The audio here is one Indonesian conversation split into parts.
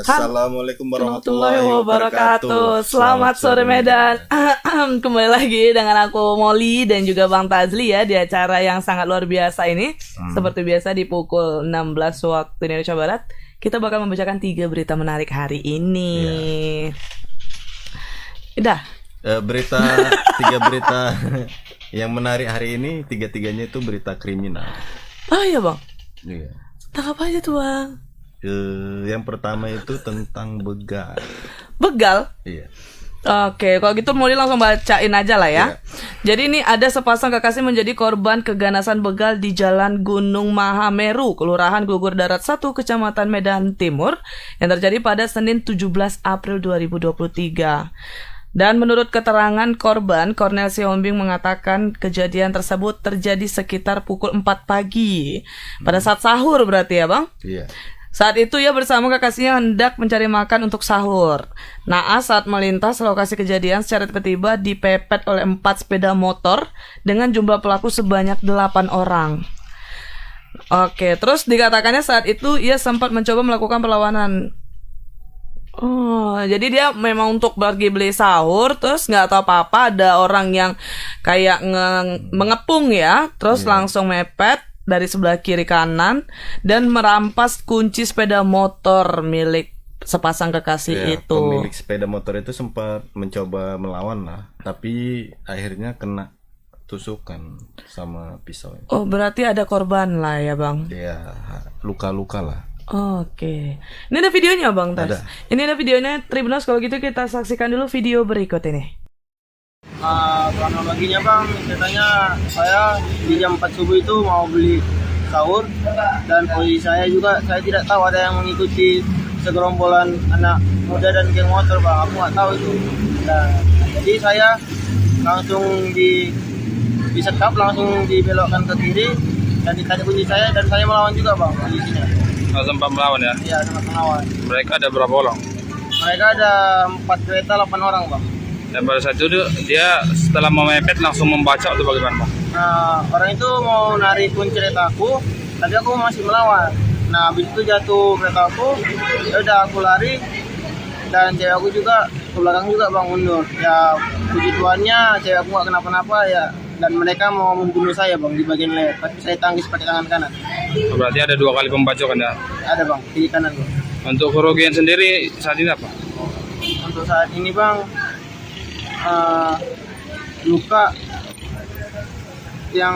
Assalamualaikum warahmatullahi wabarakatuh. Selamat sore Medan. Kembali lagi dengan aku Molly dan juga Bang Tazli ya di acara yang sangat luar biasa ini. Seperti biasa di pukul 16 waktu Indonesia Barat, kita bakal membacakan 3 berita menarik hari ini. Udah. Berita 3 berita yang menarik hari ini, 3-3-nya itu berita kriminal. Oh iya Bang. Iya. Tentang apa aja tuh Bang? Yang pertama itu tentang begal. Begal? Iya. Oke, kalau gitu Molly langsung bacain aja lah ya. Jadi ini ada sepasang kekasih menjadi korban keganasan begal di Jalan Gunung Mahameru, Kelurahan Gugur Darat 1, Kecamatan Medan Timur, yang terjadi pada Senin 17 April 2023. Dan menurut keterangan korban, Cornel Siombing mengatakan kejadian tersebut terjadi sekitar pukul 4 pagi. Pada saat sahur berarti ya Bang? Iya. Saat itu ia bersama kekasihnya hendak mencari makan untuk sahur. Naas saat melintas lokasi kejadian secara tiba-tiba dipepet oleh 4 sepeda motor dengan jumlah pelaku sebanyak 8 orang. Oke, terus dikatakannya saat itu ia sempat mencoba melakukan perlawanan. Oh, jadi dia memang untuk pergi beli sahur, terus nggak tahu apa-apa ada orang yang kayak mengepung ya, terus langsung mepet dari sebelah kiri kanan dan merampas kunci sepeda motor milik sepasang kekasih itu. Pemilik sepeda motor itu sempat mencoba melawan lah, tapi akhirnya kena tusukan sama pisau. Oh, berarti ada korban lah ya Bang? Iya, luka-luka lah. Oke. Ini ada videonya Bang Tas? Ada. Ini ada videonya Tribuners, kalau gitu kita saksikan dulu video berikut ini. Kronologinya Bang, ceritanya saya di jam 4 subuh itu mau beli sahur, dan posisi saya juga, saya tidak tahu ada yang mengikuti segerombolan anak muda dan geng motor Bang, aku nggak tahu itu. Nah, jadi saya langsung disekap, langsung dibelokkan ke kiri dan ditarik kunci saya, dan saya melawan juga Bang posisinya. Sempat melawan ya? Iya, sempat melawan. Mereka ada berapa orang? Mereka ada 4 kereta 8 orang Bang. Dan pada saat itu dia setelah memepet langsung membaca atau bagaimana Bang? Nah, orang itu mau narik kunci kereta aku, tapi aku masih melawan. Nah, habis itu jatuh kereta aku, ya udah aku lari, dan cewek aku juga ke belakang juga Bang, mundur. Ya puji Tuhannya cewek aku nggak kenapa-napa ya, dan mereka mau membunuh saya Bang di bagian leher, tapi saya tangkis pakai tangan kanan. Berarti ada 2 kali pembacokan ya? Ada Bang, di kanan Bang. Untuk kerugian sendiri saat ini apa? Untuk saat ini Bang, luka yang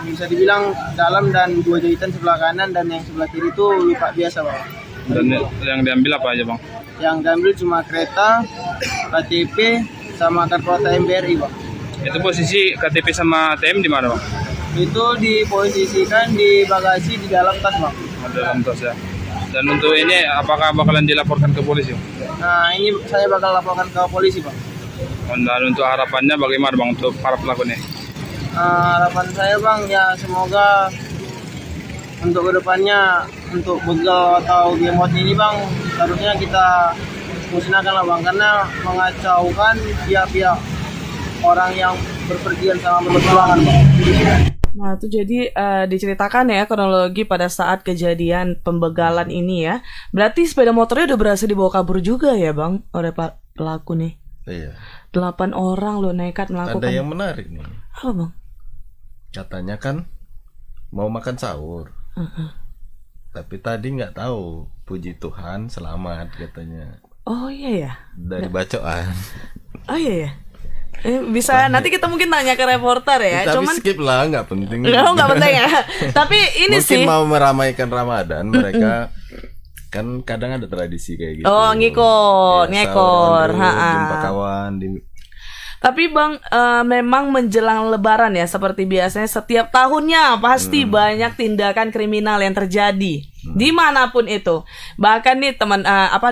bisa dibilang dalam dan 2 jahitan sebelah kanan, dan yang sebelah kiri itu luka biasa Bang. Dan yang diambil apa aja Bang? Yang diambil cuma kereta, KTP, sama kartu ATM BRI Bang. Itu posisi KTP sama ATM di mana Bang? Itu diposisikan di bagasi di dalam tas Bang. Dalam tas ya. Dan untuk ini apakah bakalan dilaporkan ke polisi? Nah, ini saya bakal laporkan ke polisi Bang. Dan untuk harapannya bagaimana Bang untuk para pelaku ini? Harapan saya Bang, ya semoga untuk kedepannya, untuk begal atau gamebot ini Bang, seharusnya kita musnahkan lah Bang, karena mengacaukan pihak-pihak orang yang berpergian sama berpetualangan Bang. Nah itu jadi diceritakan ya kronologi pada saat kejadian pembegalan ini ya. Berarti sepeda motornya udah berhasil dibawa kabur juga ya Bang oleh pelaku nih. Iya. 8 orang loh nekat melakukan. Ada yang menarik nih. Apa Bang? Katanya kan mau makan sahur. Tapi tadi nggak tahu, puji Tuhan selamat katanya. Oh iya ya. Dari bacaan. Oh iya ya. Bisa nanti kita mungkin tanya ke reporter ya. Tapi Cuman skip lah, nggak penting. nggak penting ya. Tapi ini mungkin sih mau meramaikan Ramadan, mereka kan kadang ada tradisi kayak gitu. Oh ngikut, Ya, ngekor. jumpa kawan di. Tapi Bang, memang menjelang Lebaran ya, seperti biasanya setiap tahunnya pasti banyak tindakan kriminal yang terjadi dimanapun itu. Bahkan nih teman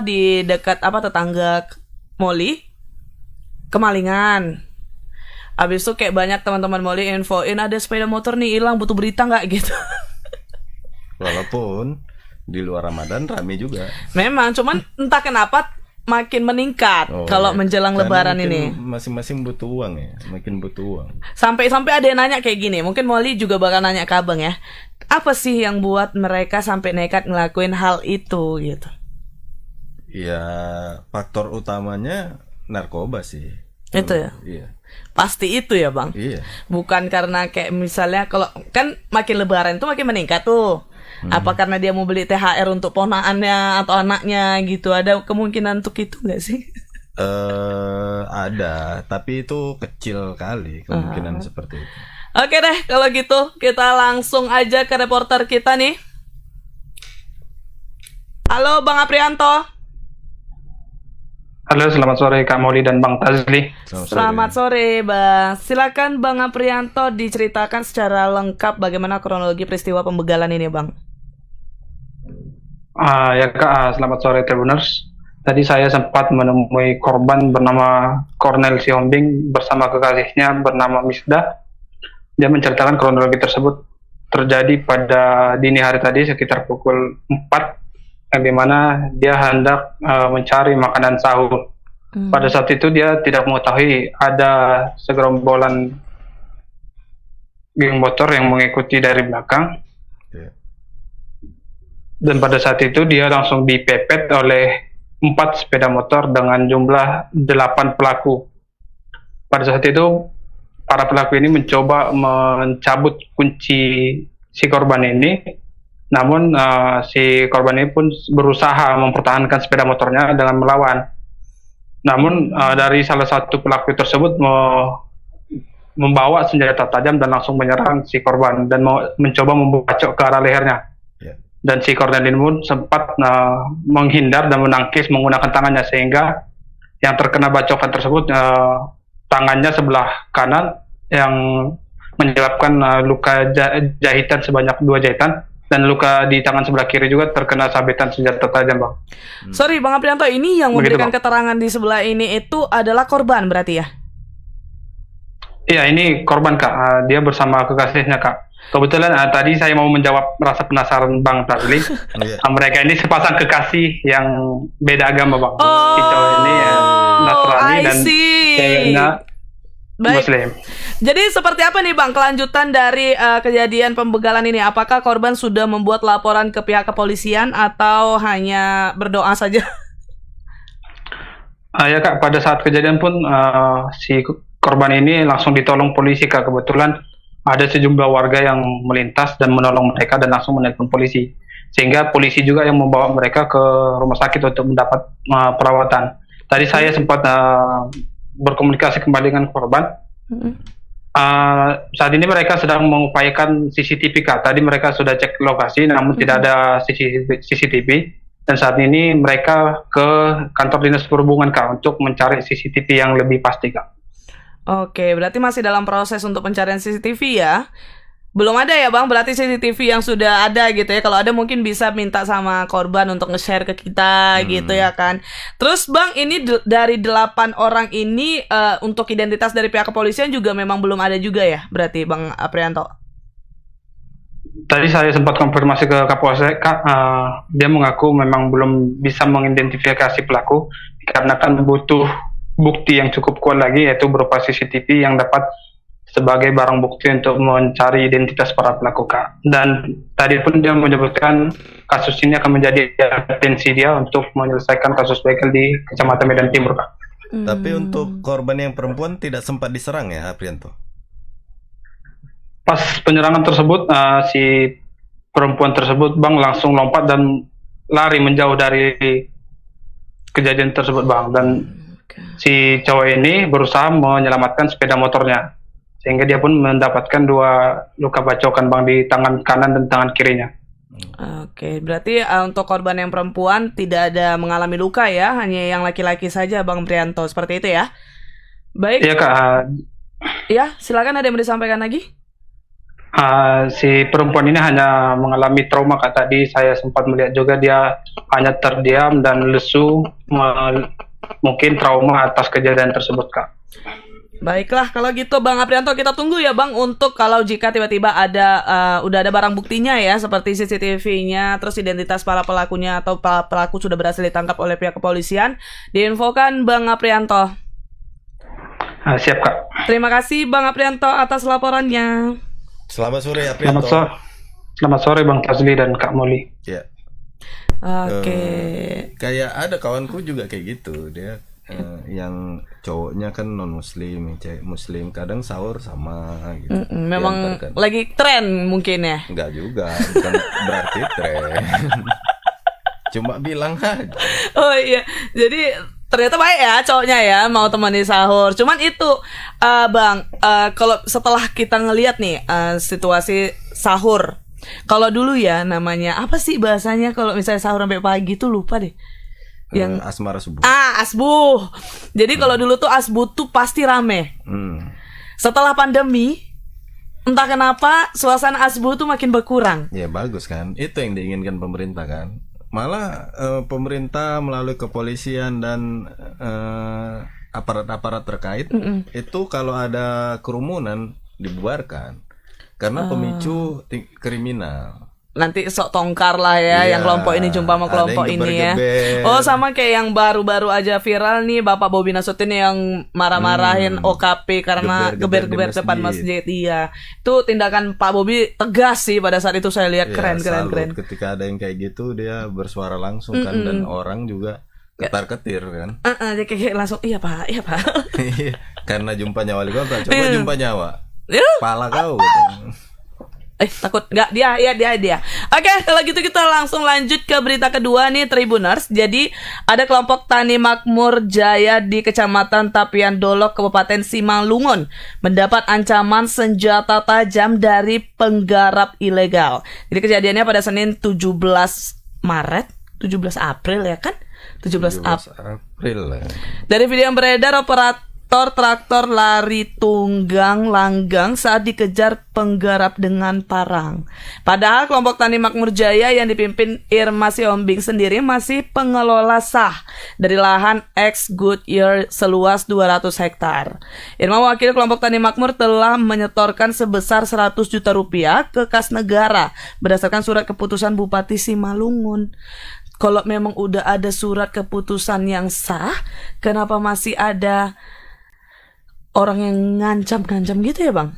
di dekat tetangga Molly, kemalingan. Abis itu kayak banyak teman-teman Molly infoin ada sepeda motor nih hilang, butuh berita nggak gitu. Walaupun di luar Ramadan rame juga. Memang, cuman entah kenapa makin meningkat kalau menjelang Lebaran ini. Masing-masing butuh uang ya, makin butuh uang. Sampai ada yang nanya kayak gini, mungkin Molly juga bakal nanya ke Abang ya. Apa sih yang buat mereka sampai nekat ngelakuin hal itu gitu? Ya faktor utamanya narkoba sih. Itu ya. Iya. Pasti itu ya bang. Iya. Bukan karena kayak misalnya kalau kan makin lebaran tuh makin meningkat tuh. Apa karena dia mau beli THR untuk ponaannya atau anaknya gitu? Ada kemungkinan untuk itu nggak sih? Ada, tapi itu kecil kali kemungkinan seperti itu. Oke deh, kalau gitu kita langsung aja ke reporter kita nih. Halo Bang Aprianto. Halo, selamat sore Kak Moli dan Bang Tazli. Selamat sore Bang. Silakan Bang Aprianto diceritakan secara lengkap bagaimana kronologi peristiwa pembegalan ini Bang. Ya Kak, selamat sore Tribuners. Tadi saya sempat menemui korban bernama Cornel Siombing bersama kekasihnya bernama Misda. Dia menceritakan kronologi tersebut terjadi pada dini hari tadi sekitar pukul 4, yang dimana dia hendak mencari makanan sahur. Pada saat itu dia tidak mengetahui ada segerombolan geng motor yang mengikuti dari belakang. Iya. Dan pada saat itu dia langsung dipepet oleh 4 sepeda motor dengan jumlah 8 pelaku. Pada saat itu para pelaku ini mencoba mencabut kunci si korban ini. Namun si korban ini pun berusaha mempertahankan sepeda motornya dengan melawan. Namun dari salah satu pelaku tersebut membawa senjata tajam dan langsung menyerang si korban dan mencoba membacok ke arah lehernya. Yeah. Dan si korban ini pun sempat menghindar dan menangkis menggunakan tangannya, sehingga yang terkena bacokan tersebut tangannya sebelah kanan yang menyebabkan luka jahitan sebanyak 2 jahitan. Dan luka di tangan sebelah kiri juga terkena sabetan senjata tajam, Bang. Sorry Bang Aprianto, ini yang memberikan keterangan di sebelah ini itu adalah korban berarti ya? Iya, ini korban Kak. Dia bersama kekasihnya Kak. Kebetulan tadi saya mau menjawab rasa penasaran Bang Tazli. Mereka ini sepasang kekasih yang beda agama, Bang. Si cowok ini Nasrani dan ceweknya Muslim. Jadi seperti apa nih Bang kelanjutan dari kejadian pembegalan ini? Apakah korban sudah membuat laporan ke pihak kepolisian atau hanya berdoa saja? Ya Kak, pada saat kejadian pun si korban ini langsung ditolong polisi Kak. Kebetulan ada sejumlah warga yang melintas dan menolong mereka dan langsung menelpon polisi. Sehingga polisi juga yang membawa mereka ke rumah sakit untuk mendapat perawatan. Tadi saya sempat berkomunikasi kembali dengan korban. Saat ini mereka sedang mengupayakan CCTV Kak. Tadi mereka sudah cek lokasi namun tidak ada CCTV. Dan saat ini mereka ke kantor dinas perhubungan Kak untuk mencari CCTV yang lebih pasti Kak. Oke, berarti masih dalam proses untuk pencarian CCTV ya? Belum ada ya Bang, berarti CCTV yang sudah ada gitu ya. Kalau ada mungkin bisa minta sama korban untuk nge-share ke kita gitu ya kan. Terus Bang, ini dari 8 orang ini untuk identitas dari pihak kepolisian juga memang belum ada juga ya? Berarti Bang Aprianto? Tadi saya sempat konfirmasi ke Kapolsek Kak, dia mengaku memang belum bisa mengidentifikasi pelaku karena kan butuh bukti yang cukup kuat lagi, yaitu berupa CCTV yang dapat sebagai barang bukti untuk mencari identitas para pelaku Kak. Dan tadi pun dia menyebutkan kasus ini akan menjadi atensi dia untuk menyelesaikan kasus begal di Kecamatan Medan Timur Kak. Tapi untuk korban yang perempuan tidak sempat diserang ya Aprianto? Pas penyerangan tersebut si perempuan tersebut Bang langsung lompat dan lari menjauh dari kejadian tersebut Bang. Dan si cowok ini berusaha menyelamatkan sepeda motornya, sehingga dia pun mendapatkan 2 luka bacokan Bang di tangan kanan dan tangan kirinya. Oke, berarti untuk korban yang perempuan tidak ada mengalami luka ya, hanya yang laki-laki saja Bang Prianto, seperti itu ya? Baik. Iya Kak. Ya, silakan, ada yang mau disampaikan lagi? Si perempuan ini hanya mengalami trauma Kak. Tadi saya sempat melihat juga dia hanya terdiam dan lesu, mungkin trauma atas kejadian tersebut Kak. Baiklah, kalau gitu Bang Aprianto, kita tunggu ya Bang untuk kalau jika tiba-tiba ada udah ada barang buktinya ya, seperti CCTV-nya, terus identitas para pelakunya atau pelaku sudah berhasil ditangkap oleh pihak kepolisian, diinfokan Bang Aprianto. Siap Kak. Terima kasih Bang Aprianto atas laporannya. Selamat sore Aprianto. Selamat sore Bang Tazli dan Kak Moli. Ya. Oke. Kayak ada kawanku juga kayak gitu, dia yang cowoknya kan non muslim, cewek muslim, kadang sahur sama gitu. Memang Diantarkan. lagi tren mungkin ya. Enggak juga, bukan berarti tren. Cuma bilang aja. Oh iya, jadi ternyata baik ya cowoknya ya mau temani sahur. Cuman itu Bang, kalau setelah kita ngelihat nih situasi sahur, kalau dulu ya namanya apa sih bahasanya kalau misalnya sahur sampai pagi tuh lupa deh. Yang asmara subuh. asbuh. Jadi kalau dulu tuh asbuh tuh pasti rame. Setelah pandemi, entah kenapa suasana asbuh tuh makin berkurang. Ya bagus kan, itu yang diinginkan pemerintah kan. Malah pemerintah melalui kepolisian dan aparat-aparat terkait itu kalau ada kerumunan dibubarkan karena pemicu kriminal. Nanti sok tongkar lah ya, Iya, yang kelompok ini jumpa sama ada kelompok yang ini ya. geber-geber. Oh sama kayak yang baru-baru aja viral nih, Bapak Bobi Nasution yang marah-marahin OKP karena Geber-geber geber-geber di depan masjid. masjid. Iya, itu tindakan Pak Bobi tegas sih pada saat itu saya lihat, Ya, keren. salut. Ketika ada yang kayak gitu dia bersuara langsung kan, dan orang juga ketar-ketir kan. Dia kayak langsung iya Pak. Karena jumpanya wali kota, coba jumpa nyawa. Ya. Pala kau gitu. Takut nggak dia. Oke, kalau gitu kita langsung lanjut ke berita kedua nih Tribuners. Jadi ada kelompok Tani Makmur Jaya di Kecamatan Tapian Dolok, Kabupaten Simalungun mendapat ancaman senjata tajam dari penggarap ilegal. Jadi kejadiannya pada Senin 17 April ya kan? 17 April lah. Dari video yang beredar, operator traktor lari tunggang langgang saat dikejar penggarap dengan parang. Padahal kelompok Tani Makmur Jaya yang dipimpin Irma Siombing sendiri masih pengelola sah dari lahan ex Goodyear seluas 200 hektar. Irma mewakili kelompok Tani Makmur telah menyetorkan sebesar 100 juta rupiah ke kas negara berdasarkan surat keputusan Bupati Simalungun. Kalau memang udah ada surat keputusan yang sah, kenapa masih ada orang yang ngancam gitu ya Bang?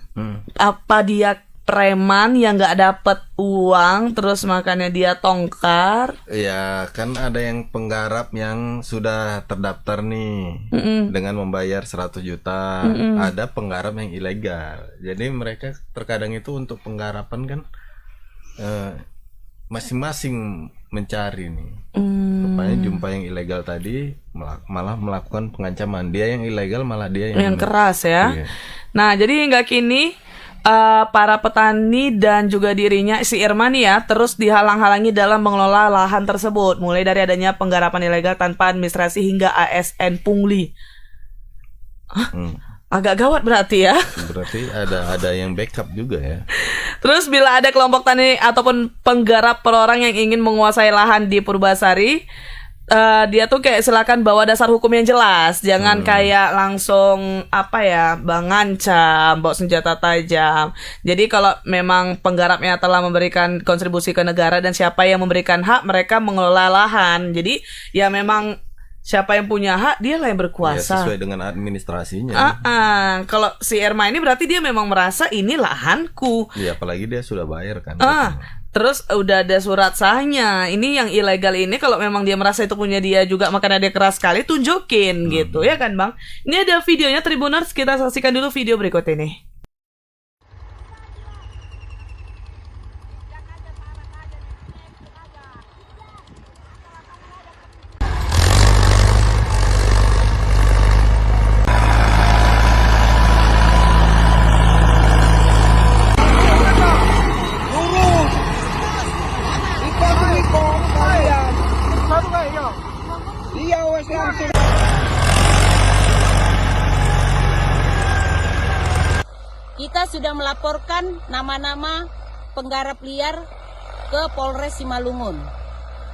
Apa dia preman yang nggak dapat uang terus makanya dia tongkar? Ya kan ada yang penggarap yang sudah terdaftar nih dengan membayar 100 juta. Ada penggarap yang ilegal. Jadi mereka terkadang itu untuk penggarapan kan masing-masing mencari nih. Rupanya jumpa yang ilegal tadi malah melakukan pengancaman. Dia yang ilegal malah dia yang keras ya. Iya. Nah jadi hingga kini para petani dan juga dirinya si Irma nih ya terus dihalang-halangi dalam mengelola lahan tersebut, mulai dari adanya penggarapan ilegal tanpa administrasi hingga ASN pungli. Agak gawat berarti ya. Berarti ada yang backup juga ya. Terus bila ada kelompok tani ataupun penggarap per orang yang ingin menguasai lahan di Purbasari, dia tuh kayak silakan bawa dasar hukum yang jelas. Jangan kayak langsung ngancam, bawa senjata tajam. Jadi kalau memang penggarapnya telah memberikan kontribusi ke negara dan siapa yang memberikan hak mereka mengelola lahan. Jadi ya memang siapa yang punya hak dia lah yang berkuasa. Ya, sesuai dengan administrasinya. Kalau si Irma ini berarti dia memang merasa ini lahanku. Ya apalagi dia sudah bayar kan. Terus udah ada surat sahnya. Ini yang ilegal ini kalau memang dia merasa itu punya dia juga makanya dia keras sekali tunjukin gitu ya kan Bang. Ini ada videonya Tribuners, kita saksikan dulu video berikut ini. Kita sudah melaporkan nama-nama penggarap liar ke Polres Simalungun.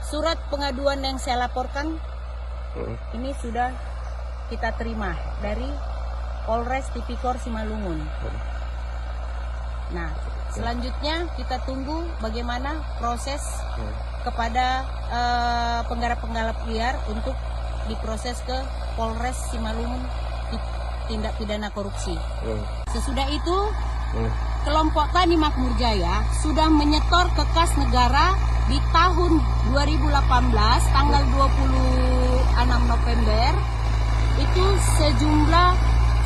Surat pengaduan yang saya laporkan ini sudah kita terima dari Polres Tipikor Simalungun. Nah, selanjutnya kita tunggu bagaimana proses kepada penggarap-penggarap liar untuk diproses ke Polres Simalungun tindak pidana korupsi. Sesudah itu kelompok Tani Makmur Jaya sudah menyetor ke kas negara di tahun 2018 tanggal 26 November itu sejumlah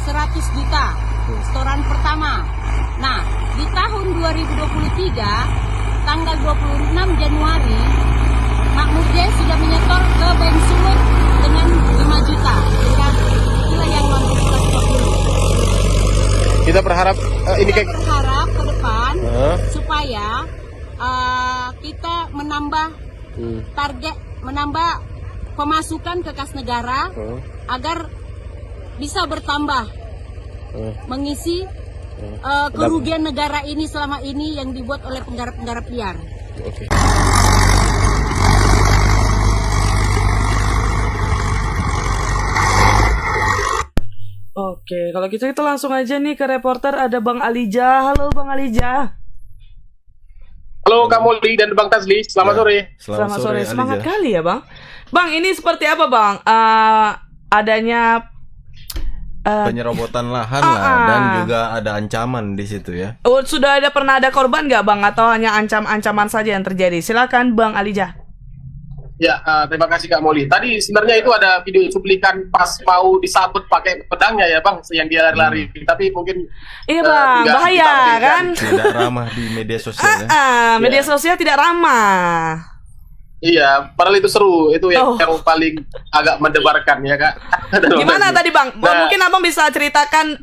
100 juta setoran pertama. Nah, di tahun 2023 tanggal 26 Januari Makmur Jaya sudah menyetor ke Bank Sumut dengan 5 juta. Itulah yang mampu kita stop dulu. Kita berharap Kita berharap ke depan supaya kita menambah target, menambah pemasukan ke kas negara agar bisa bertambah mengisi kerugian negara ini selama ini yang dibuat oleh penggarap-penggarap liar. Oke. Oke, kalau gitu kita langsung aja nih ke reporter, ada Bang Alija. Halo Bang Alija. Halo Kak Molly dan Bang Tazli, selamat sore. Selamat sore. Alija. Semangat kali ya Bang. Bang, ini seperti apa Bang? Adanya Penyerobotan lahan lah, dan juga ada ancaman di situ ya. sudah pernah ada korban nggak Bang? Atau hanya ancam-ancaman saja yang terjadi? Silakan Bang Alija. Ya, terima kasih Kak Molly. Tadi sebenarnya itu ada video cuplikan pas mau disabet pakai pedangnya ya Bang, yang dia lari. Tapi mungkin Iya Bang, nggak bahaya ditampilkan. kan? Tidak ramah di media sosial ya. Media sosial tidak ramah. Iya, padahal itu seru. Itu yang paling agak mendebarkan ya Kak. Gimana tadi Bang? Nah, Mungkin Abang bisa ceritakan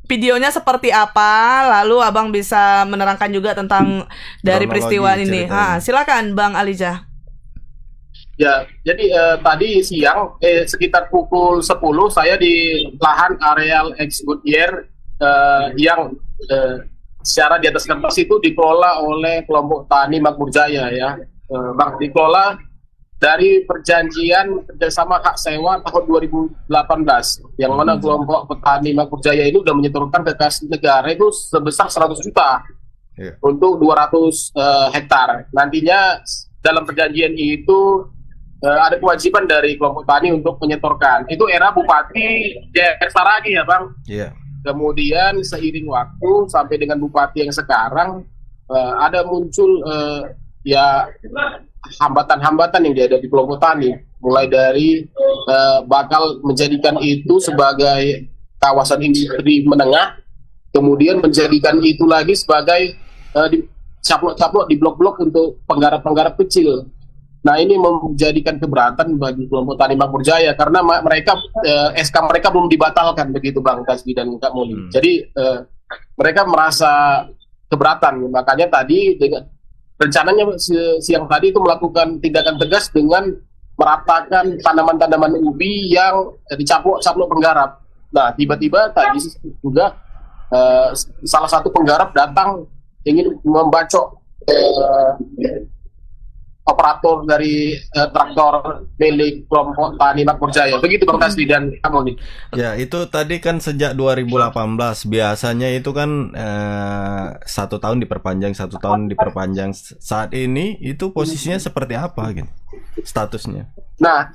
videonya seperti apa, lalu Abang bisa menerangkan juga tentang dari Kronologi peristiwa ini. ceritanya. Silakan Bang Alija. Ya, jadi tadi siang sekitar pukul 10 saya di lahan areal ex Goodyear yang secara di atas kertas itu dikelola oleh kelompok tani Makmur Jaya ya. Bang, dikelola dari perjanjian kerjasama hak sewa tahun 2018 yang mana kelompok petani Makmur Jaya ini sudah menyetorkan ke kas negara itu sebesar 100 juta untuk 200 hektar. Nantinya dalam perjanjian itu ada kewajiban dari kelompok tani untuk menyetorkan. Itu era Bupati JR Saragi ya Bang. Iya. Kemudian seiring waktu sampai dengan Bupati yang sekarang ada muncul ya hambatan-hambatan yang dihadapi kelompok tani, mulai dari bakal menjadikan itu sebagai kawasan industri menengah, kemudian menjadikan itu lagi sebagai caplok-caplok di blok-blok untuk penggarap-penggarap kecil. Nah, ini menjadikan keberatan bagi kelompok tani Makmur Jaya karena mereka SK mereka belum dibatalkan begitu Bang Tasbi dan Kak Muli. Jadi mereka merasa keberatan, makanya tadi dengan rencananya siang tadi itu melakukan tindakan tegas dengan meratakan tanaman-tanaman ubi yang dicaplok-caplok penggarap. Nah, tiba-tiba tadi juga salah satu penggarap datang ingin membacok operator dari traktor milik kelompok tani Makmur Jaya. Begitu Bang Tasdi dan Kamoni. Ya, itu tadi kan sejak 2018. Biasanya itu kan 1 tahun diperpanjang, 1 tahun diperpanjang. Saat ini itu posisinya seperti apa gitu? Statusnya? Nah,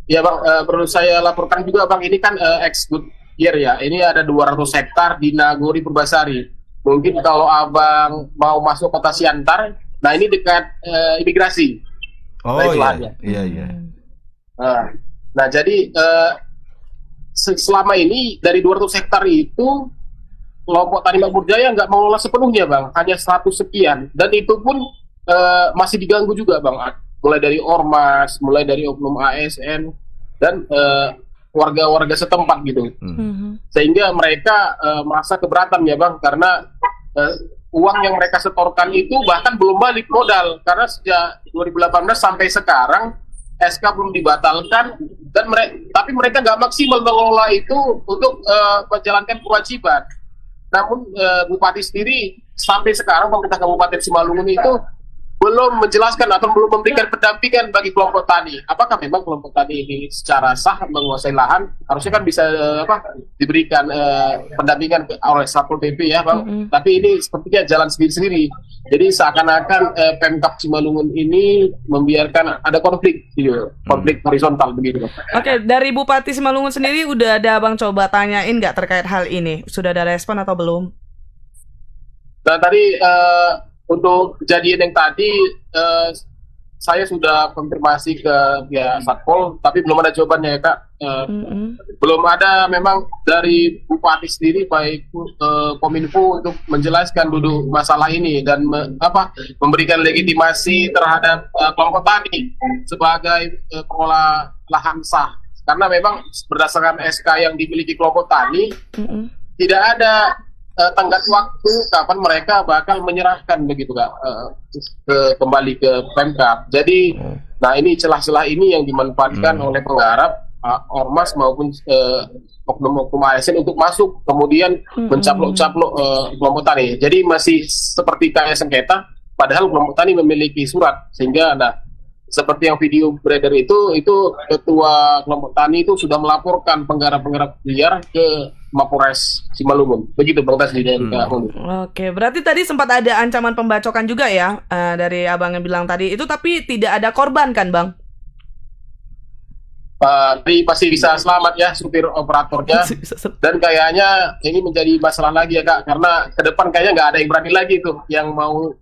ya Bang, perlu saya laporkan juga Bang, ini kan ex Goodyear ya. Ini ada 200 hektar di Nagori Purbasari. Mungkin kalau Abang mau masuk kota Siantar, nah ini dekat imigrasi. Oh iya. Nah jadi selama ini dari 200 hektar itu kelompok tani Makmur Jaya nggak mengelola sepenuhnya Bang, hanya 100 sekian, dan itu pun masih diganggu juga Bang, mulai dari ormas, mulai dari oknum ASN dan warga-warga setempat gitu. Sehingga mereka merasa keberatan ya Bang, karena uang yang mereka setorkan itu bahkan belum balik modal, karena sejak 2018 sampai sekarang SK belum dibatalkan, dan tapi mereka nggak maksimal mengelola itu untuk menjalankan kewajiban. Namun Bupati sendiri sampai sekarang, pemerintah Kabupaten Simalungun itu belum menjelaskan atau belum memberikan pendampingan bagi kelompok tani. Apakah memang kelompok tani ini secara sah menguasai lahan? Harusnya kan bisa diberikan pendampingan oleh Satpol PP ya Bang. Tapi ini sepertinya jalan sendiri-sendiri. Jadi seakan-akan Pemkab Simalungun ini membiarkan ada konflik horizontal begitu. Oke, dari Bupati Simalungun sendiri udah ada Abang coba tanyain nggak terkait hal ini? Sudah ada respon atau belum? Nah tadi untuk kejadian yang tadi saya sudah konfirmasi ke pihak Satpol, tapi belum ada jawabannya ya Kak. Belum ada memang dari Bupati sendiri baik Kominfo untuk menjelaskan duduk masalah ini dan memberikan legitimasi terhadap kelompok tani sebagai pengelola lahan sah. Karena memang berdasarkan SK yang dimiliki kelompok tani tidak ada tenggat waktu kapan mereka bakal menyerahkan begitu Kak, kembali ke Pemkab. Jadi, nah ini celah-celah ini yang dimanfaatkan oleh penggarap ormas maupun oknum-oknum ASN untuk masuk kemudian mencaplok-caplok kelompok tani. Jadi masih seperti kayak sengketa, padahal kelompok tani memiliki surat sehingga seperti yang video beredar itu ketua kelompok tani itu sudah melaporkan penggarap-penggarap liar ke Mapolres Simalungun. Begitu Bang Tasli dan Kak Hulu. Oke, berarti tadi sempat ada ancaman pembacokan juga ya dari abang yang bilang tadi itu, tapi tidak ada korban kan Bang? Tapi pasti bisa selamat ya supir operatornya. Dan kayaknya ini menjadi masalah lagi ya Kak, karena ke depan kayaknya nggak ada yang berani lagi tuh yang mau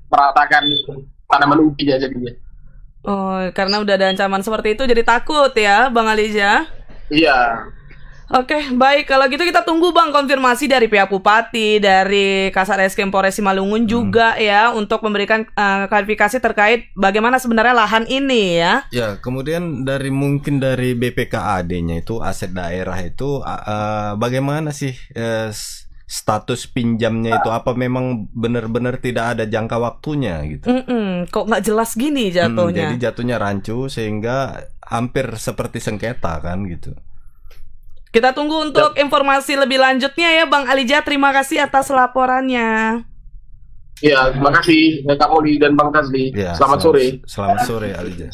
meratakan tanaman ubinya jadinya. Oh, karena udah ada ancaman seperti itu jadi takut ya Bang Aliza? Iya. Oke, baik. Kalau gitu kita tunggu Bang konfirmasi dari pihak Bupati, dari Kasat Reskrim Polres Simalungun juga ya untuk memberikan klarifikasi terkait bagaimana sebenarnya lahan ini ya. Ya, kemudian mungkin dari BPKAD-nya itu aset daerah itu bagaimana sih status pinjamnya itu, apa memang benar-benar tidak ada jangka waktunya gitu? Kok nggak jelas gini jatuhnya? Jadi jatuhnya rancu sehingga hampir seperti sengketa kan gitu. Kita tunggu untuk informasi lebih lanjutnya ya Bang Alija. Terima kasih atas laporannya. Ya, terima kasih Kak Moli dan Bang Tasli. Ya, selamat sore. Selamat sore Alija.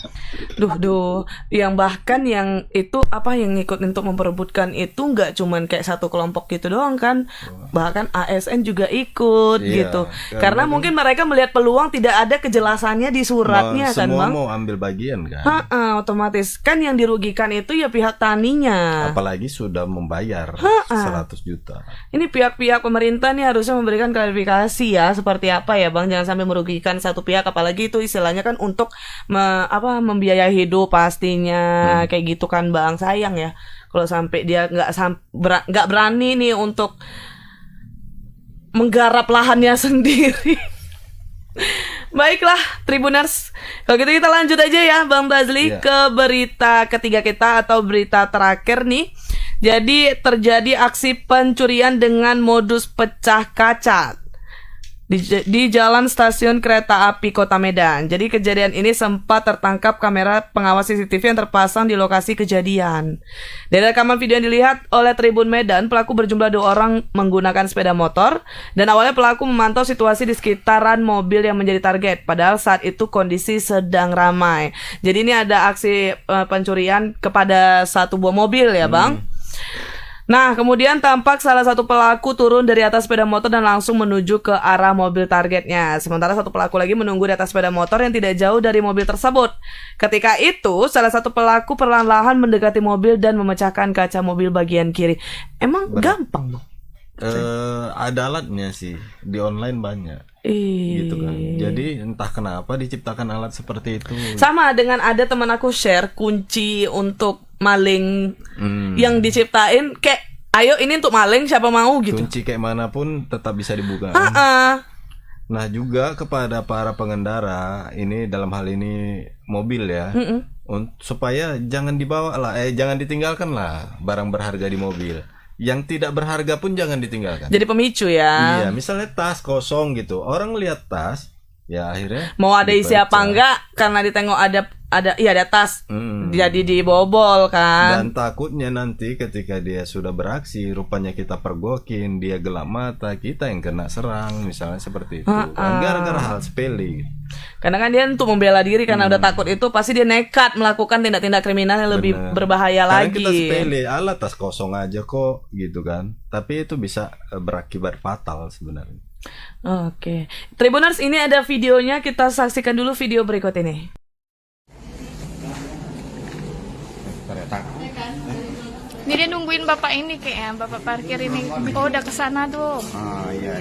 Duh, yang bahkan yang itu yang ikut untuk memperebutkan itu nggak cuman kayak satu kelompok gitu doang kan, bahkan ASN juga ikut gitu. Karena mungkin mereka melihat peluang, tidak ada kejelasannya di suratnya kan Bang. Semua mau ambil bagian kan. Otomatis kan yang dirugikan itu ya pihak taninya. Apalagi sudah membayar 100 juta. Ini pihak-pihak pemerintah nih harusnya memberikan klarifikasi ya, seperti apa ya Bang, jangan sampai merugikan satu pihak, apalagi itu istilahnya kan untuk membiayai hidup pastinya kayak gitu kan Bang. Sayang ya kalau sampai dia nggak berani nih untuk menggarap lahannya sendiri. Baiklah Tribuners, kalau gitu kita lanjut aja ya Bang Bazli ke berita ketiga kita atau berita terakhir nih. Jadi terjadi aksi pencurian dengan modus pecah kaca di jalan stasiun kereta api Kota Medan. Jadi kejadian ini sempat tertangkap kamera pengawas CCTV yang terpasang di lokasi kejadian. Dari rekaman video yang dilihat oleh Tribun Medan, pelaku berjumlah 2 orang menggunakan sepeda motor, dan awalnya pelaku memantau situasi di sekitaran mobil yang menjadi target, padahal saat itu kondisi sedang ramai. Jadi ini ada aksi pencurian kepada satu buah mobil ya Bang. Nah, kemudian tampak salah satu pelaku turun dari atas sepeda motor dan langsung menuju ke arah mobil targetnya. Sementara satu pelaku lagi menunggu di atas sepeda motor yang tidak jauh dari mobil tersebut. Ketika itu, salah satu pelaku perlahan-lahan mendekati mobil dan memecahkan kaca mobil bagian kiri. Emang gampang, Bang? Ada alatnya sih, di online banyak. Gitu kan. Jadi entah kenapa diciptakan alat seperti itu. Sama dengan ada teman aku share kunci untuk maling yang diciptain kayak, ayo ini untuk maling siapa mau gitu. Kunci kayak manapun tetap bisa dibuka. Nah juga kepada para pengendara ini, dalam hal ini mobil ya, supaya jangan dibawa lah, jangan ditinggalkan lah barang berharga di mobil. Yang tidak berharga pun jangan ditinggalkan. Jadi pemicu ya. Iya, misalnya tas kosong gitu, orang lihat tas, ya akhirnya mau ada isi apa enggak, karena ditengok ada tas, jadi dibobol kan. Dan takutnya nanti ketika dia sudah beraksi, rupanya kita pergokin, dia gelap mata, kita yang kena serang, misalnya seperti itu. Kan gara-gara hal sepele. Karena kan dia untuk membela diri, karena udah takut itu pasti dia nekat melakukan tindak-tindak kriminal yang lebih berbahaya lagi. Kita sepele, alah tas kosong aja kok gitu kan. Tapi itu bisa berakibat fatal sebenarnya. Oke. Tribuners, ini ada videonya, kita saksikan dulu video berikut ini. Ini dia nungguin bapak ini kayaknya, bapak parkir ini. Oh, udah kesana tuh. Iya.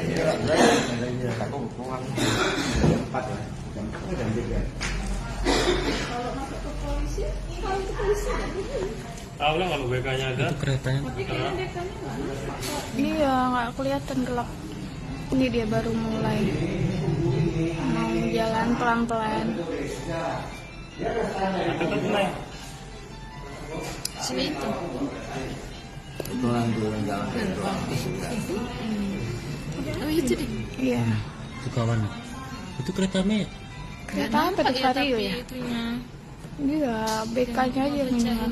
Tahu lah kalau BK-nya ada. Itu keretanya. Iya, nggak kelihatan gelap. Ini dia baru mulai mau jalan pelan-pelan. Sini itu. Oh itu deh. Iya. Itu kawan. Itu kereta me. Kereta apa tuh Vario ya? Iya, BK-nya aja yang nyala.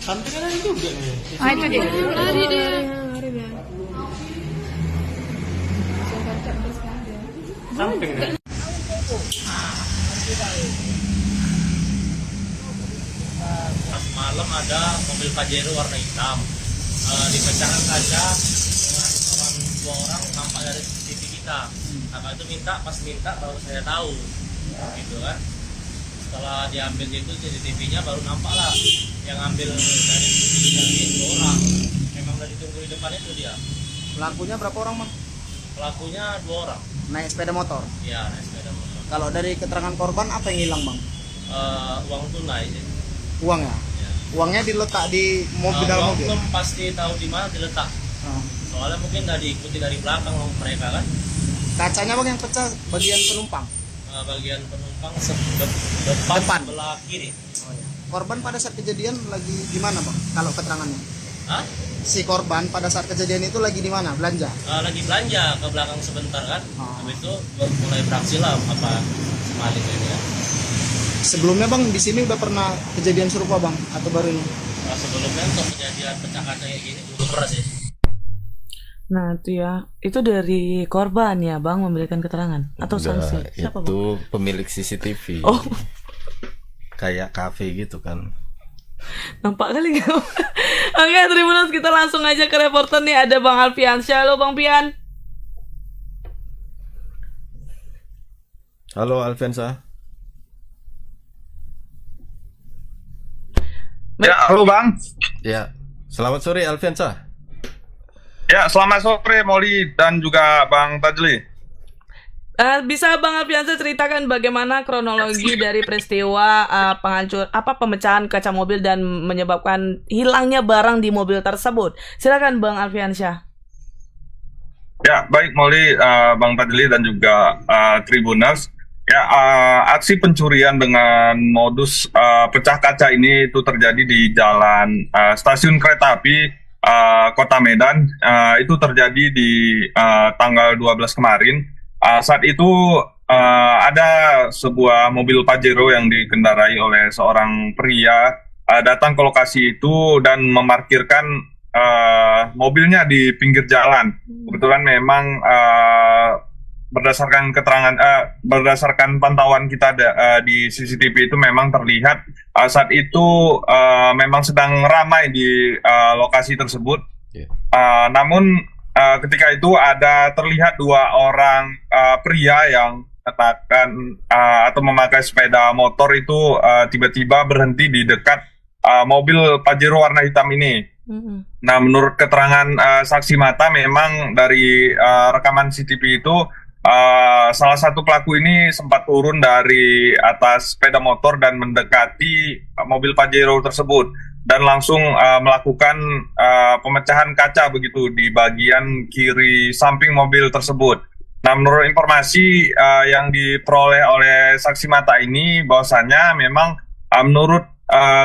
Samping ada juga nih. Ah itu dia. Lari dia. Samping deh. Pas malam ada mobil Pajero warna hitam. Dipecahkan kaca dengan dua orang nampak dari CCTV kita. Apa itu pas minta baru saya tahu, gitu kan. Setelah diambil itu CCTV-nya baru nampak lah yang ambil dari CCTV dua orang. Memang dari tunggu di depan itu dia. Pelakunya berapa orang, Bang? Pelakunya 2 orang. Naik sepeda motor. Iya, naik sepeda motor. Kalau dari keterangan korban apa yang hilang, Bang? Uang tunai sih. Uang ya? Ya. Uangnya diletak di mobil dalam Uang mobil. belum pasti tahu di mana diletak. Soalnya mungkin nggak diikuti dari belakang mereka kan. Kacanya, Bang, yang pecah bagian penumpang. Bagian penumpang depan sebelah kiri. Oh, ya. Korban pada saat kejadian lagi di mana, Bang? Kalau keterangannya? Hah? Si korban pada saat kejadian itu lagi di mana? Belanja? Lagi belanja ke belakang sebentar kan. Habis itu baru mulai beraksi lah apa maling ini ya. Sebelumnya, Bang, di sini udah pernah kejadian serupa, Bang, atau baru ini? Sebelumnya untuk kejadian pecah kaca kayak gini belum pernah sih. Nah itu ya, itu dari korban ya Bang memberikan keterangan atau sanksi? Siapa itu Bang? pemilik CCTV. Oh, Kayak kafe gitu kan. nampak kali nggak? Oke, Tribuners, kita langsung aja ke reporter nih. Ada Bang Alfiansyah. Halo Bang Pian. Halo Alfiansyah. Ya, halo Bang. Ya, selamat sore Alfiansyah. Ya, selamat sore Molly dan juga Bang Tajli. Bisa Bang Alfiansyah ceritakan bagaimana kronologi dari peristiwa pemecahan kaca mobil dan menyebabkan hilangnya barang di mobil tersebut? Silakan Bang Alfiansyah. Ya, baik Molly, Bang Tajli dan juga Tribuners. Ya, aksi pencurian dengan modus pecah kaca ini itu terjadi di jalan stasiun kereta api Kota Medan. Itu terjadi di tanggal 12 kemarin. Saat itu ada sebuah mobil Pajero yang dikendarai oleh seorang pria datang ke lokasi itu dan memarkirkan mobilnya di pinggir jalan. Kebetulan memang berdasarkan pantauan kita di CCTV itu memang terlihat saat itu memang sedang ramai di lokasi tersebut. Namun ketika itu ada terlihat 2 orang pria yang katakan atau memakai sepeda motor itu tiba-tiba berhenti di dekat mobil Pajero warna hitam ini. Nah, menurut keterangan saksi mata memang dari rekaman CCTV itu salah satu pelaku ini sempat turun dari atas sepeda motor dan mendekati mobil Pajero tersebut dan langsung melakukan pemecahan kaca begitu di bagian kiri samping mobil tersebut. Nah, menurut informasi yang diperoleh oleh saksi mata ini bahwasanya memang menurut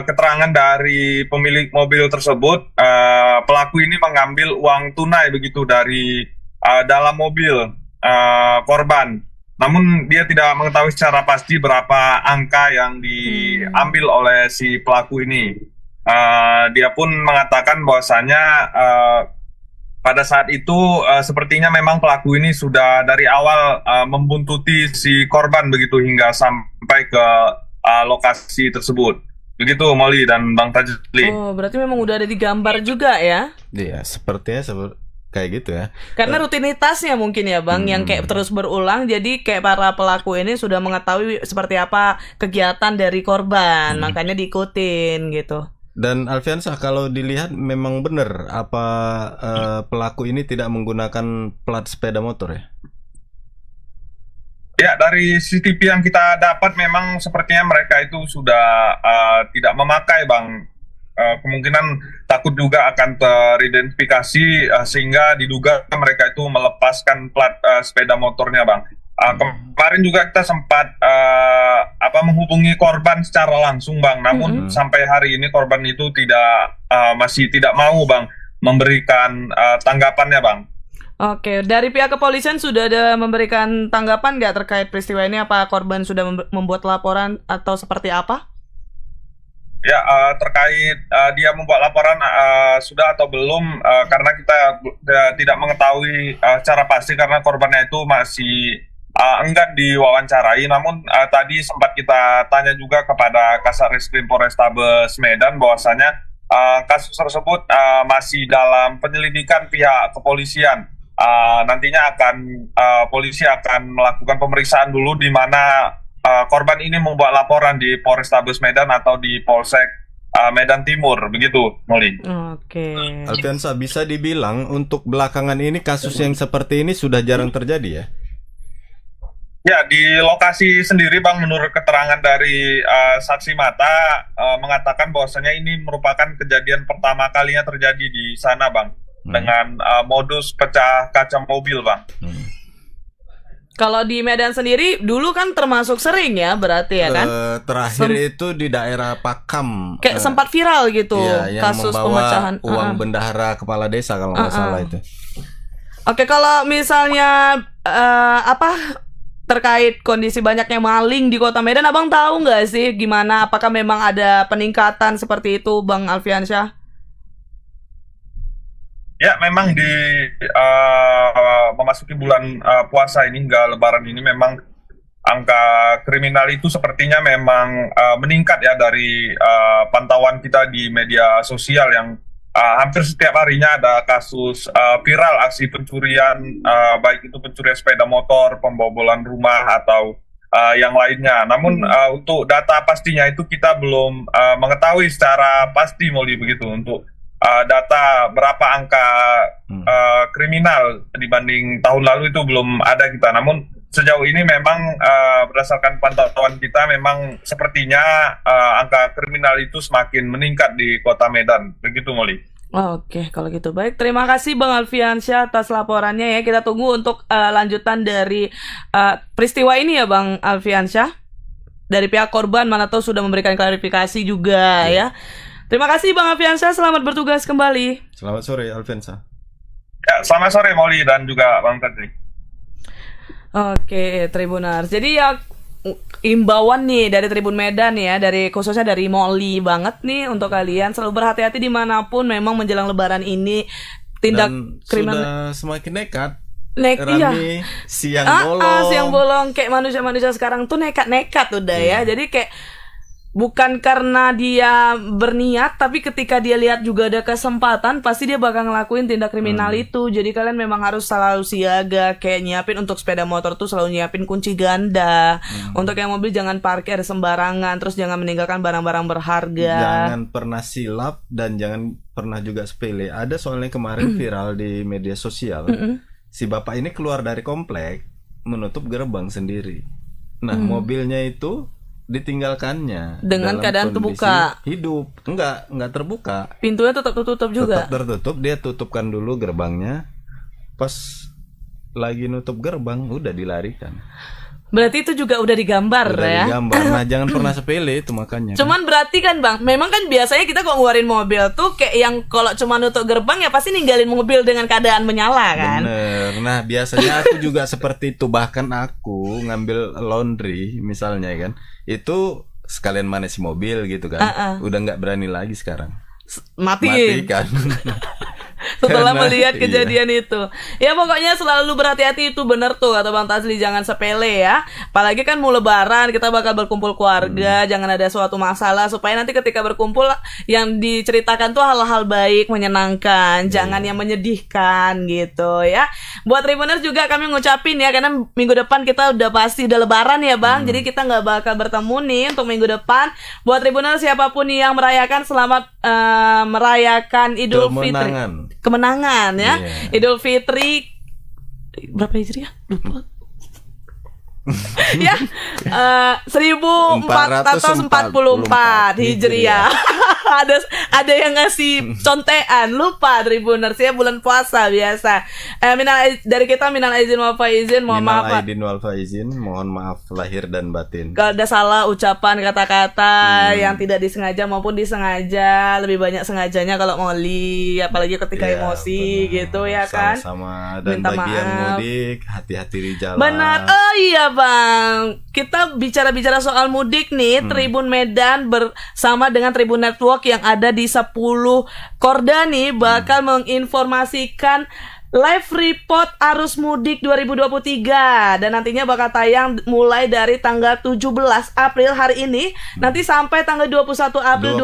keterangan dari pemilik mobil tersebut, pelaku ini mengambil uang tunai begitu dari dalam mobil korban. Namun dia tidak mengetahui secara pasti berapa angka yang diambil oleh si pelaku ini. Dia pun mengatakan bahwasanya pada saat itu sepertinya memang pelaku ini sudah dari awal membuntuti si korban begitu hingga sampai ke lokasi tersebut. Begitu Molly dan Bang Tajli. Oh, berarti memang udah ada di gambar juga ya? Iya, sepertinya kayak gitu ya. Karena rutinitasnya mungkin ya Bang, yang kayak terus berulang, jadi kayak para pelaku ini sudah mengetahui seperti apa kegiatan dari korban, makanya diikutin gitu. Dan Alfiansyah, kalau dilihat memang benar apa pelaku ini tidak menggunakan plat sepeda motor ya? Ya, dari CCTV yang kita dapat memang sepertinya mereka itu sudah tidak memakai, Bang. Kemungkinan takut juga akan teridentifikasi sehingga diduga mereka itu melepaskan plat sepeda motornya, Bang. Kemarin juga kita sempat menghubungi korban secara langsung, Bang. Namun sampai hari ini korban itu masih tidak mau, Bang, memberikan tanggapannya, Bang. Oke, dari pihak kepolisian sudah ada memberikan tanggapan nggak terkait peristiwa ini? Apa korban sudah membuat laporan atau seperti apa? Ya, terkait dia membuat laporan sudah atau belum, karena kita tidak mengetahui secara pasti karena korbannya itu masih enggan diwawancarai. Namun tadi sempat kita tanya juga kepada Kasarreskrim Polrestabes Medan bahwasanya kasus tersebut masih dalam penyelidikan pihak kepolisian. Nantinya polisi akan melakukan pemeriksaan dulu di mana korban ini membuat laporan di Polrestabes Medan atau di Polsek Medan Timur, begitu, Molly. Oke. Alfiansa, bisa dibilang untuk belakangan ini kasus yang seperti ini sudah jarang terjadi ya? Ya, di lokasi sendiri, Bang, menurut keterangan dari saksi mata mengatakan bahwasanya ini merupakan kejadian pertama kalinya terjadi di sana, Bang. Dengan modus pecah kaca mobil, Bang. Kalau di Medan sendiri dulu kan termasuk sering ya, berarti ya kan? Terakhir itu di daerah Pakam. Kayak sempat viral gitu, yang kasus membawa pemecahan uang bendahara kepala desa kalau nggak salah itu. Oke, kalau misalnya terkait kondisi banyaknya maling di Kota Medan, Abang tahu nggak sih gimana? Apakah memang ada peningkatan seperti itu, Bang Alfiansyah? Ya, memang di memasuki bulan puasa ini hingga Lebaran ini memang angka kriminal itu sepertinya memang meningkat ya dari pantauan kita di media sosial yang hampir setiap harinya ada kasus viral aksi pencurian, baik itu pencurian sepeda motor, pembobolan rumah atau yang lainnya. Namun untuk data pastinya itu kita belum mengetahui secara pasti, Molly, begitu untuk data berapa angka kriminal dibanding tahun lalu itu belum ada kita. Namun sejauh ini memang berdasarkan pantauan kita memang sepertinya angka kriminal itu semakin meningkat di Kota Medan. Begitu, Molly. Oke, kalau gitu baik. Terima kasih Bang Alfiansyah atas laporannya ya. Kita tunggu untuk lanjutan dari peristiwa ini ya, Bang Alfiansyah. Dari pihak korban mana tahu sudah memberikan klarifikasi juga ya. Terima kasih Bang Alfiansyah, selamat bertugas kembali. Selamat sore Alfiansyah. Ya, selamat sore Molly dan juga Bang Fadli. Oke, Tribuners. Jadi ya imbauan nih dari Tribun Medan ya, khususnya dari Molly banget nih untuk kalian selalu berhati-hati dimanapun memang menjelang Lebaran ini tindak kriminal sudah semakin nekat. Iya. Siang bolong. Siang bolong kayak manusia-manusia sekarang tuh nekat udah ya. Jadi kayak bukan karena dia berniat, tapi ketika dia lihat juga ada kesempatan, pasti dia bakal ngelakuin tindak kriminal itu. Jadi kalian memang harus selalu siaga, kayak nyiapin untuk sepeda motor tuh selalu nyiapin kunci ganda. Untuk yang mobil jangan parkir sembarangan, terus jangan meninggalkan barang-barang berharga. Jangan pernah silap dan jangan pernah juga sepele. Ada soalnya kemarin viral di media sosial, si bapak ini keluar dari komplek, menutup gerbang sendiri. Nah, mobilnya itu ditinggalkannya dengan keadaan terbuka, hidup enggak terbuka, pintunya tetap tertutup juga, tetap tertutup. Dia tutupkan dulu gerbangnya, pas lagi nutup gerbang udah dilarikan. Berarti itu juga udah digambar ya. Digambar. Nah, jangan pernah sepele itu makanya. Cuman berarti kan Bang, memang kan biasanya kita kalau ngeluarin mobil tuh kayak yang kalau cuma nutup gerbang ya pasti ninggalin mobil dengan keadaan menyala kan. Bener. Nah, biasanya aku juga seperti itu. Bahkan aku ngambil laundry misalnya kan, itu sekalian manasi mobil gitu kan. Udah nggak berani lagi sekarang. Matikan. Setelah melihat kejadian itu. Ya pokoknya selalu berhati-hati, itu bener tuh kata Bang Tazli, jangan sepele ya. Apalagi kan mau Lebaran, kita bakal berkumpul keluarga, jangan ada suatu masalah, supaya nanti ketika berkumpul yang diceritakan tuh hal-hal baik, menyenangkan, jangan yang menyedihkan gitu ya. Buat Tribuners juga kami ngucapin ya, karena minggu depan kita udah pasti udah Lebaran ya Bang, jadi kita nggak bakal bertemu nih untuk minggu depan. Buat Tribuners siapapun yang merayakan, selamat merayakan Idul Fitri. Kemenangan ya. Idul Fitri berapa Hijriah? Lupa. Ya, 1444 Hijriah. ada yang ngasih contean, lupa Tribuners ya, bulan puasa biasa. Dari kita minal aizin wal faizin, mohon maaf. Minal aidin wal faizin, mohon maaf lahir dan batin. Kalau ada salah ucapan kata-kata yang tidak disengaja maupun disengaja, lebih banyak sengajanya kalau Molly, apalagi ketika emosi gitu ya kan. Sama-sama. Dan minta bagi yang maaf. mudik, hati-hati di jalan. Benar. Oh iya Bang, kita bicara-bicara soal mudik nih, Tribun Medan bersama dengan Tribun Network yang ada di 10 Korda nih bakal menginformasikan live report arus mudik 2023 dan nantinya bakal tayang mulai dari tanggal 17 April hari ini nanti sampai tanggal 21 April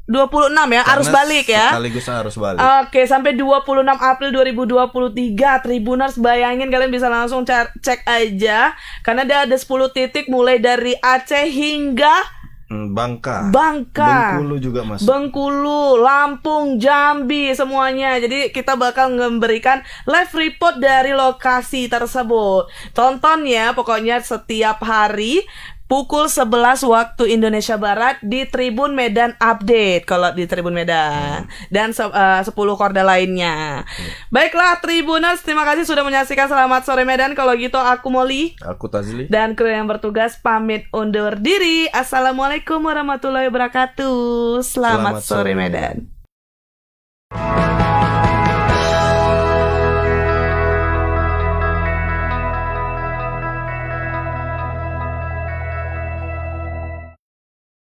26 ya, arus balik ya. Sekaligus arus balik. Oke, sampai 26 April 2023. Tribuners, bayangin kalian bisa langsung cek aja karena dia ada 10 titik mulai dari Aceh hingga Bangka. Bengkulu juga masuk. Bengkulu, Lampung, Jambi, semuanya. Jadi kita bakal memberikan live report dari lokasi tersebut. Tonton ya, pokoknya setiap hari pukul 11 waktu Indonesia Barat di Tribun Medan Update kalau di Tribun Medan dan 10 Korda lainnya. Baiklah Tribuners, terima kasih sudah menyaksikan Selamat Sore Medan. Kalau gitu aku Molly, aku Tazli, dan kru yang bertugas pamit undur diri. Assalamualaikum warahmatullahi wabarakatuh. Selamat Sore Medan.